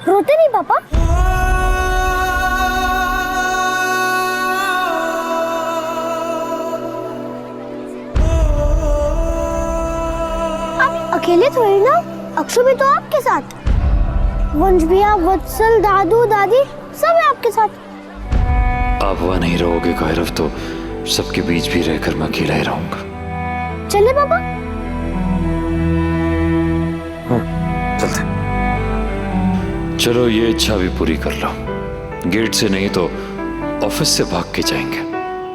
रोते नहीं पापा? आप अकेले थोड़ी ना, अक्षु भी तो आपके साथ, वंश भैया, वत्सल, दादू, दादी सब है आपके साथ। आप वहाँ नहीं रहोगे कायरव तो सबके बीच भी रहकर मैं अकेला ही रहूंगा। चले पापा? चलते। चलो ये इच्छा भी पूरी कर लो। गेट से नहीं तो ऑफिस से भाग के जाएंगे,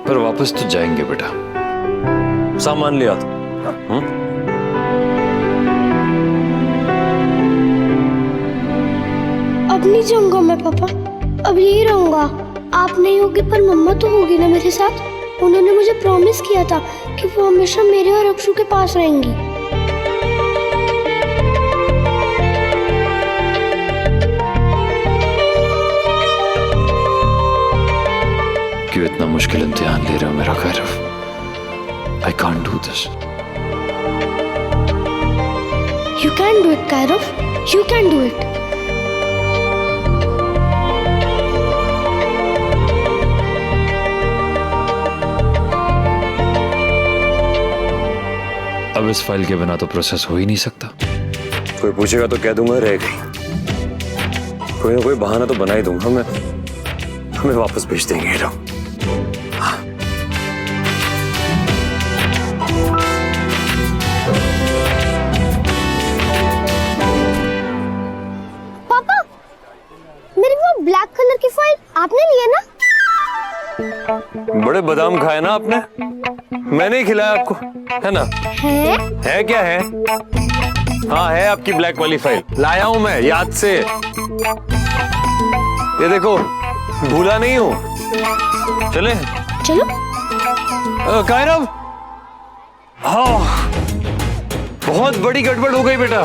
पर वापस तो जाएंगे बेटा। सामान लिया था। अब नहीं जाऊंगा मैं पापा, अब यही रहूंगा। आप नहीं होगी पर मम्मा तो होगी ना मेरे साथ। उन्होंने मुझे प्रॉमिस किया था कि वो हमेशा मेरे और अक्षु के पास रहेंगी। क्यों इतना मुश्किल इम्तिहान ले रहे हो मेरा Kairav? I can't do this. You can do it, Kairav. You can do it. अब इस फाइल के बिना तो प्रोसेस हो ही नहीं सकता। कोई पूछेगा तो कह दूंगा रह गई। कोई ना कोई बहाना तो बना ही दूंगा मैं। हमें वापस भेज देंगे लोग। पापा, मेरी वो ब्लैक कलर की फाइल आपने ली है ना? बड़े बादाम खाए ना आपने? मैंने ही खिलाया आपको, है ना? है क्या है? हाँ है आपकी ब्लैक वाली फाइल, लाया हूं मैं याद से। ये देखो, भूला नहीं हूं। चले? चलो। कायरव, हाँ बहुत बड़ी गड़बड़ हो गई बेटा।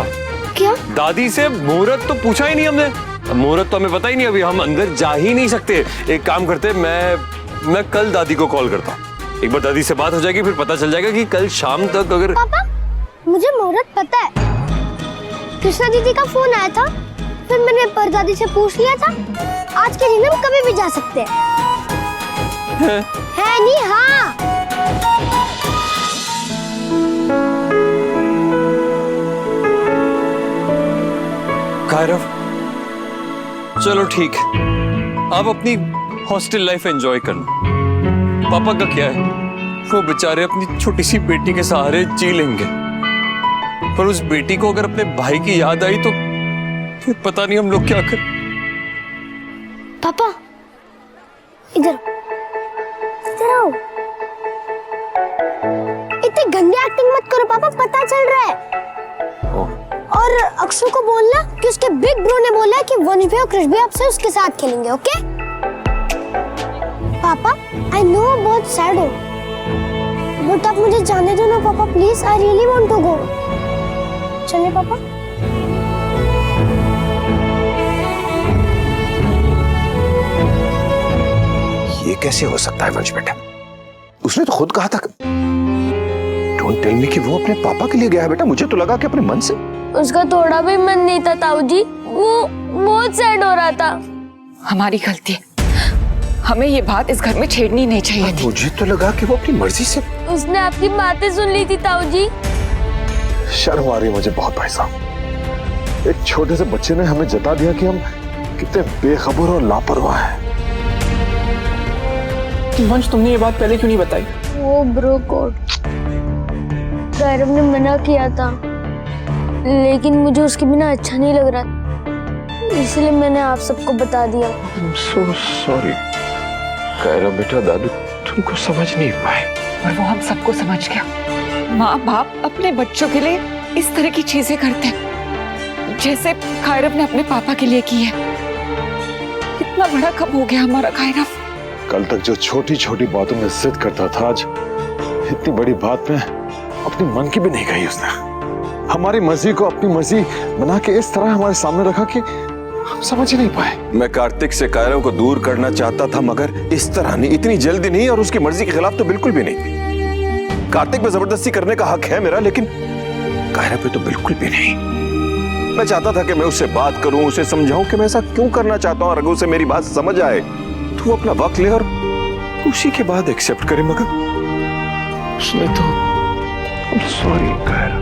क्या? दादी से मुहूर्त तो पूछा ही नहीं हमने। मुहूर्त तो हमें पता ही नहीं, अभी हम अंदर जा ही नहीं सकते। एक काम करते, मैं कल दादी को कॉल करता हूँ। एक बार दादी से बात हो जाएगी, फिर पता चल जाएगा कि कल शाम तक अगर। पापा, मुझे मुहूर्त पता है। कृष्णा दीदी का फोन आया था, फिर मैंने परदादी से पूछ लिया था। आज के दिन हम कभी भी जा सकते हैं। है नहीं? हाँ। कायरव, चलो ठीक है, आप अपनी हॉस्टल लाइफ एंजॉय करना। पापा का क्या है, वो बेचारे अपनी छोटी सी बेटी के सहारे जी लेंगे, पर उस बेटी को अगर अपने भाई की याद आई तो फिर पता नहीं हम लोग क्या करें। पापा, इधर आओ। इतनी गंदी एक्टिंग मत करो पापा, पता चल रहा है। और अक्षु को बोलना कि उसके बिग ब्रो ने बोला है कि वंश भैया और कृष भैया आपसे उसके साथ खेलेंगे, ओके? पापा, आई नो बहुत सैड हो, बट आप मुझे जाने दो ना पापा, please. I really want to go. चलिए पापा। ये कैसे हो सकता है वंश बेटा? उसने तो खुद कहा था। डोंट टेल मी कि वो अपने पापा के लिए गया है बेटा। मुझे तो लगा कि अपने मन से। उसका थोड़ा भी मन नहीं था ताऊ जी, वो बहुत सैड हो रहा था। हमारी गलती है, हमें ये बात इस घर में छेड़नी नहीं चाहिए थी। मुझे तो लगा कि वो अपनी मर्जी से। उसने आपकी बातें सुन ली थी ताऊ जी। शर्म आ रही है मुझे बहुत भाई साहब। एक छोटे से बच्चे ने हमें जता दिया कि हम कितने बेखबर और लापरवाह हैं। वंश, तुमने ये बात पहले क्यों नहीं बताई? वो ब्रो कोड कायरव ने मना किया था, लेकिन मुझे उसके बिना अच्छा नहीं लग रहा, इसलिए मैंने आप सबको बता दिया। I'm so sorry। कायरव बेटा, दादू तुमको समझ नहीं पाए। और वो हम सबको समझ गया। माँ बाप अपने बच्चों के लिए इस तरह की चीजें करते हैं, जैसे कायरव ने अपने पापा के लिए की है। इतना बड़ा कब हो गया हमारा कायरव? कल तक जो छोटी छोटी बातों में जिद करता था, आज इतनी बड़ी बात में अपनी मन की भी नहीं कही उसने। हमारी मर्जी को अपनी मर्जी बना के इस तरह हमारे सामने रखा कि हम समझ ही नहीं पाए। मैं कार्तिक से कायरव को दूर करना चाहता था, मगर इस तरह नहीं, इतनी जल्दी नहीं, और उसकी मर्जी के खिलाफ तो बिल्कुल भी नहीं। कार्तिक पे जबरदस्ती करने का हक है मेरा, लेकिन कायरव पे तो बिल्कुल भी नहीं। मैं चाहता था कि मैं उससे बात करूं, उसे समझाऊं कि मैं ऐसा क्यों करना चाहता हूं और अगर उसे मेरी बात समझ आए तो वो अपना वक्त ले और उसी के बाद एक्सेप्ट करे, मगर उसने तो सॉरी कायरा।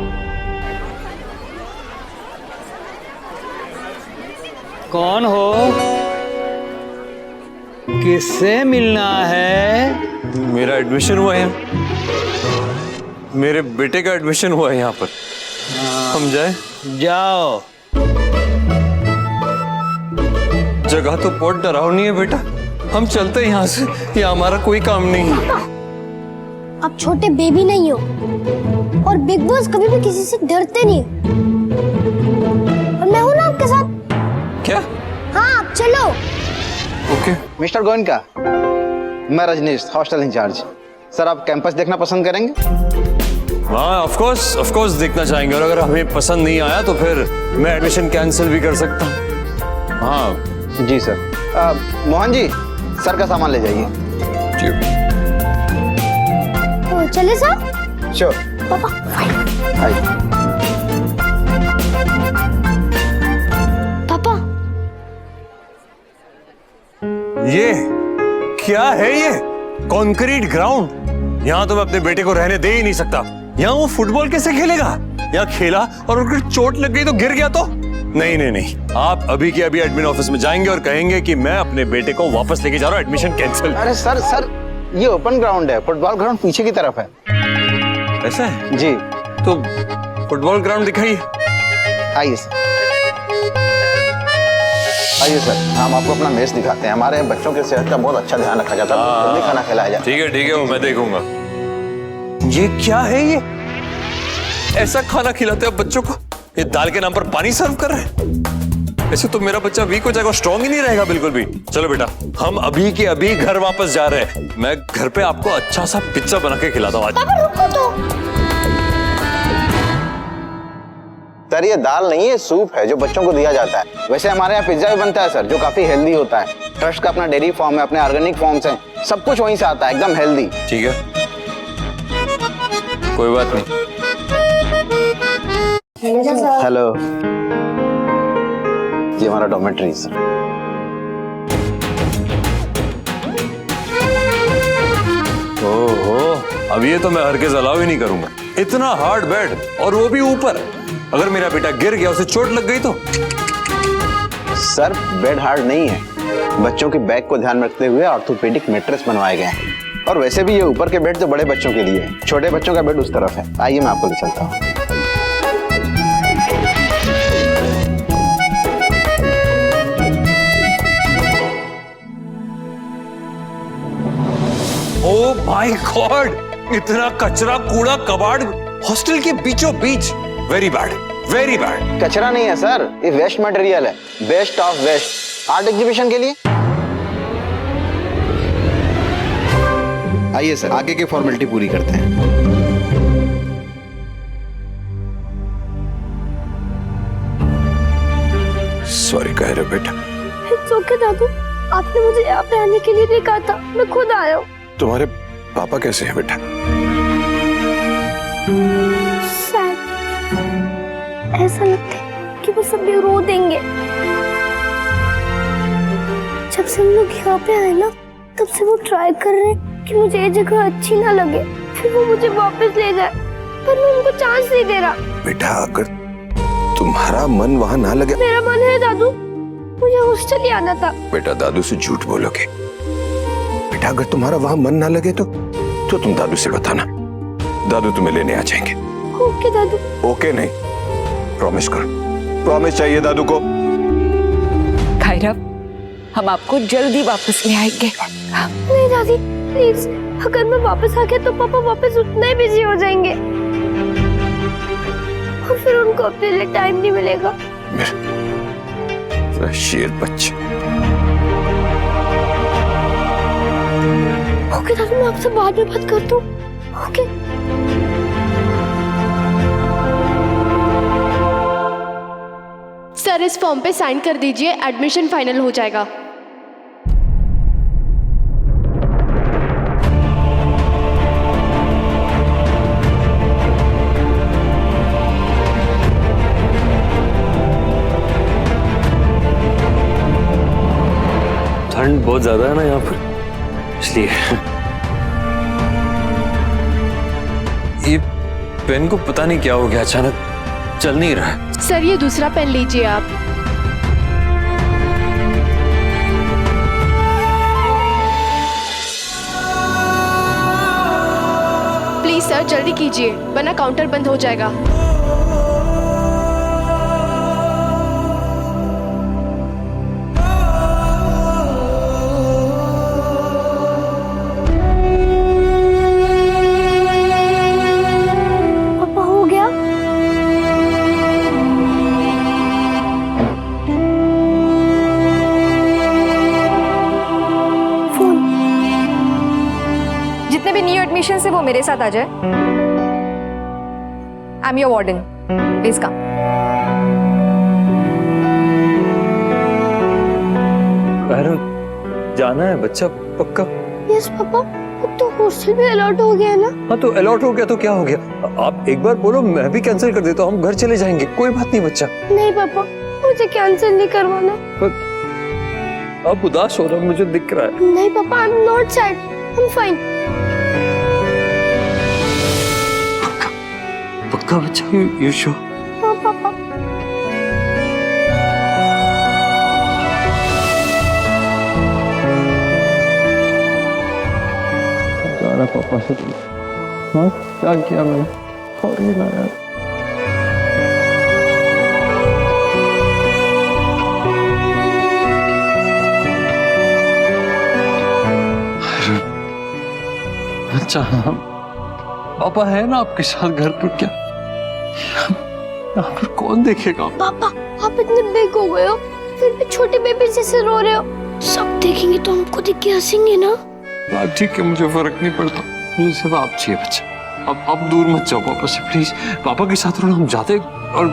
कौन हो? किससे मिलना है? मेरा एडमिशन हुआ है यहाँ, मेरे बेटे का एडमिशन हुआ है यहाँ पर। हम जाए? जाओ। जगह तो बहुत डरावनी है बेटा, हम चलते हैं यहाँ से, ये हमारा कोई काम नहीं है। आप छोटे बेबी नहीं हो और बिग बॉस कभी भी किसी से डरते नहीं हो। और मैं हूं ना आपके साथ। क्या? हाँ, आप चलो। ओके। मिस्टर गोयनका, मैं रजनीश, हॉस्टल इंचार्ज। सर, आप कैंपस देखना पसंद करेंगे? हाँ, ऑफ कोर्स देखना चाहेंगे, और अगर हमें पसंद नहीं आया तो फिर मैं एडमिशन कैंसिल भी कर सकता हूँ। हाँ जी सर। मोहन जी, सर का सामान ले जाइए। जी। तो चले साहब? श्योर। पापा आइए। पापा, ये क्या है? ये कंक्रीट ग्राउंड, यहाँ तो मैं अपने बेटे को रहने दे ही नहीं सकता। यहाँ वो फुटबॉल कैसे खेलेगा? यहाँ खेला और अगर चोट लग गई तो गिर गया तो? नहीं, आप अभी के अभी एडमिन ऑफिस में जाएंगे और कहेंगे कि मैं अपने बेटे को वापस लेके जा रहा हूँ, एडमिशन कैंसिल। अरे सर, ये ओपन ग्राउंड है, फुटबॉल ग्राउंड पीछे की तरफ है। ऐसा है? जी। तो फुटबॉल ग्राउंड दिखाइए। आइए सर, आइए सर, हम आपको अपना मेस दिखाते हैं। हमारे बच्चों की सेहत का बहुत अच्छा ध्यान रखा जाता है, जल्दी खाना खिलाया जाता है। ठीक है, वो मैं देखूंगा। ये क्या है? ये ऐसा खाना खिलाते हैं बच्चों को? ये दाल के नाम पर पानी सर्व कर रहे हैं? ऐसे तो मेरा बच्चा वीक हो जाएगा, स्ट्रॉन्ग ही नहीं रहेगा बिल्कुल भी। चलो बेटा, हम अभी के अभी घर वापस जा रहे हैं। मैं घर पे आपको अच्छा सा पिज्जा बना के खिलाता हूँ आज। पापा रुको तो। सर, ये दाल नहीं है, सूप है जो बच्चों को दिया जाता है। वैसे हमारे यहाँ पिज्जा भी बनता है सर, जो काफी हेल्दी होता है। ट्रस्ट का अपना डेयरी फार्म है, अपने ऑर्गेनिक फार्म्स हैं, सब कुछ वहीं से आता है, एकदम हेल्दी। ठीक है, कोई बात नहीं। हेलो, ये हमारा डॉर्मेट्री सर। ओहो, अब ये तो मैं हरगिज़ अलाउ ही नहीं करूंगा। इतना हार्ड बेड, और वो भी ऊपर। अगर मेरा बेटा गिर गया, उसे चोट लग गई तो? सर, बेड हार्ड नहीं है, बच्चों की बैक को ध्यान में रखते हुए ऑर्थोपेडिक मैट्रेस बनवाए गए हैं। और वैसे भी ये ऊपर के बेड तो बड़े बच्चों के लिए है, छोटे बच्चों का बेड उस तरफ है। आइए, मैं आपको ले चलता हूँ। ओ माय गॉड, इतना कचरा, कूड़ा, कबाड़ हॉस्टल के बीचों बीच। Very bad, very bad. कचरा नहीं है सर, ये वेस्ट मटेरियल है, best of waste, art exhibition के लिए। आइए सर, आगे की फॉर्मेलिटी पूरी करते हैं। सॉरी कायरा बेटा। इट्स ओके दादू, आपने मुझे यहाँ पे आने के लिए नहीं कहा था, मैं खुद आया हूँ। तुम्हारे पापा कैसे हैं बेटा? ऐसा लगता है कि वो सभी रो देंगे। जब से हम लोग यहाँ पे आए ना, तब से वो ट्राई कर रहे हैं कि मुझे ये जगह अच्छी ना लगे, फिर वो मुझे वापस ले जाए, पर मैं उनको चांस नहीं दे रहा। बेटा, अगर तुम्हारा मन वहाँ ना लगे। मेरा मन है दादू, मुझे हॉस्टल ही आना था। बेटा, दादू से झूठ बोलोगे? बेटा, अगर तुम्हारा वहाँ मन ना लगे तो तुम दादू से बताना, दादू तुम्हें लेने आ जाएंगे। ओके दादू। ओके नहीं, प्रॉमिस करो, प्रॉमिस चाहिए दादू को। कायरा, हम आपको जल्दी वापस ले आएंगे। नहीं दादी, प्लीज, अगर मैं वापस आ गया तो पापा वापस उतना ही बिजी हो जाएंगे और फिर उनको अपने लिए टाइम नहीं मिलेगा। मेरा शेर बच्चा। ओके दादू, मैं आपसे बाद में बात करता हूँ। ओके। सर, इस फॉर्म पे साइन कर दीजिए, एडमिशन फाइनल हो जाएगा। बहुत ज्यादा है ना यहाँ पर, इसलिए। ये पेन को पता नहीं क्या हो गया, अचानक चल नहीं रहा है। सर ये दूसरा पेन लीजिए आप। प्लीज सर जल्दी कीजिए वरना काउंटर बंद हो जाएगा। पापा हो गया? फोन। जितने भी न्यू एडमिशन है वो मेरे साथ आ जाए। I am your warden, please come. जाना है बच्चा पक्का? यस पापा, अब तो हॉस्टल भी अलॉट हो गया ना। हाँ तो अलॉट हो गया तो क्या हो गया, आप एक बार बोलो मैं भी कैंसिल कर देता हूँ, हम घर चले जाएंगे, कोई बात नहीं बच्चा। नहीं पापा, मुझे कैंसिल नहीं करवाना। पर आप उदास हो रहे हो, मुझे दिख रहा है। नहीं पापा, I am not sad, I am fine. पक्का बच्चा, यू श्योर? हाँ पापा। जाना पापा से। हाँ क्या किया मैंने, सॉरी ना यार। अच्छा पापा है ना आपके साथ घर पर, क्या यहाँ पर कौन देखेगा? पापा आप इतने बिग हो गए हो फिर भी छोटे बेबी जैसे रो रहे हो। सब देखेंगे तो हमको देख के हंसेंगे ना। आप ठीक है, मुझे फर्क नहीं पड़ता, मुझे सिर्फ आप चाहिए बच्चा। अब दूर मत जाओ पापा से प्लीज, पापा के साथ रहो, हम जाते और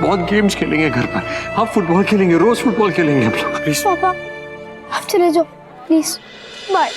बहुत गेम्स खेलेंगे घर पर। हाँ फुटबॉल खेलेंगे, रोज फुटबॉल खेलेंगे हम लोग, प्लीज। पापा आप चले जाओ प्लीज, बाय।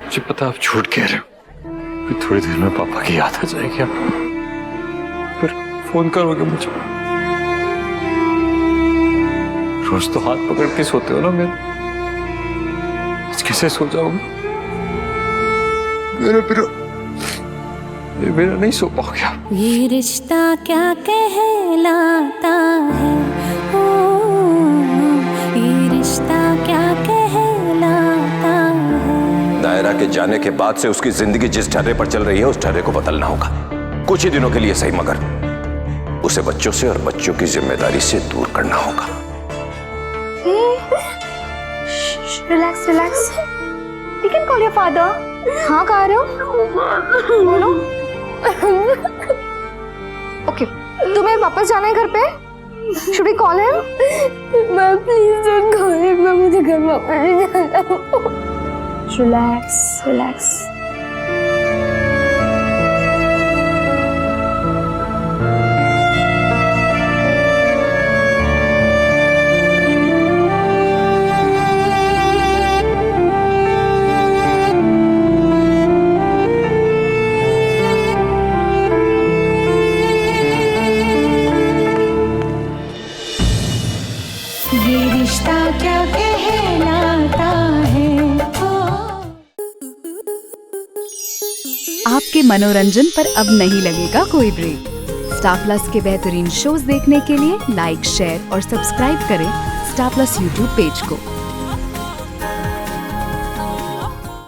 मुझे पता आप झूठ कह रहे हो, फिर थोड़ी देर में पापा की याद आ जाएगी, आप फिर फोन करोगे मुझे। रोज तो हाथ पकड़ के सोते हो ना मेरे, आज कैसे सो जाओगे? मेरा नहीं सो पाओगे आप। ये रिश्ता क्या कहलाता है, ओ ये रिश्ता क्या कहलाता है। दायरा के जाने के बाद से उसकी जिंदगी जिस ढर्रे पर चल रही है उस ढर्रे को बदलना होगा, कुछ ही दिनों के लिए सही, मगर उसे बच्चों से और बच्चों की जिम्मेदारी से दूर करना होगा। Relax relax, You can call your father. हाँ कह रहे हो? बोलो। Okay, तुम्हें वापस जाना है घर पे? Should we call him? Ma'am please don't call him, मैं मुझे घर वापस जाना है। Relax relax. ये रिश्ता क्या कहलाता है। आपके मनोरंजन पर अब नहीं लगेगा कोई ब्रेक। स्टार प्लस के बेहतरीन शोज देखने के लिए लाइक, शेयर और सब्सक्राइब करें स्टार प्लस यूट्यूब पेज को।